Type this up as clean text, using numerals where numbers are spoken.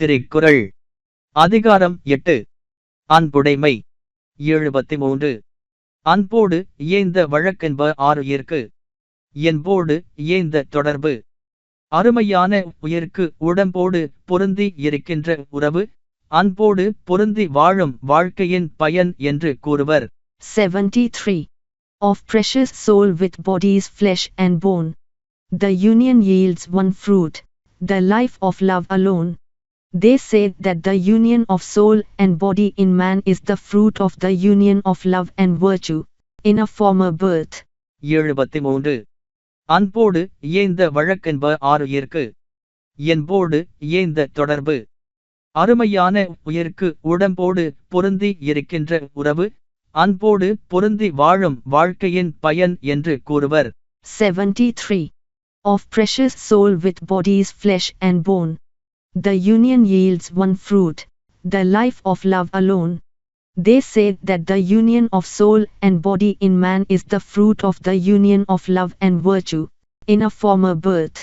திருக்குறள் அதிகாரம் 8 அன்புடைமை 73 அன்போடு இயைந்த வழக்கென்ப ஆருயிர்க்கு என்போடு இயைந்த தொடர்பு அருமையான உயிர்க்கு உடம்போடு பொருந்தி இருக்கின்ற உறவு அன்போடு பொருந்தி வாழும் வாழ்க்கையின் பயன் என்று கூறுவர். 73. Of precious soul with body's flesh and bone. The union yields one fruit, the life of love alone. They say that the union of soul and body in man is the fruit of the union of love and virtue, in a former birth. 73 அன்போடு இயைந்த வழக்கென்ப ஆருயிர்க்கு என்போடு இயைந்த தொடர்பு அருமையான உயிர்க்கு உடம்போடு பொருந்தி இருக்கின்ற உறவு அன்போடு பொருந்தி வாழும் வாழ்க்கையின் பயன் என்று கூறுவர். 73. Of precious soul with body's flesh and bone. The union yields one fruit, the life of love alone. They say that the union of soul and body in man is the fruit of the union of love and virtue, in a former birth.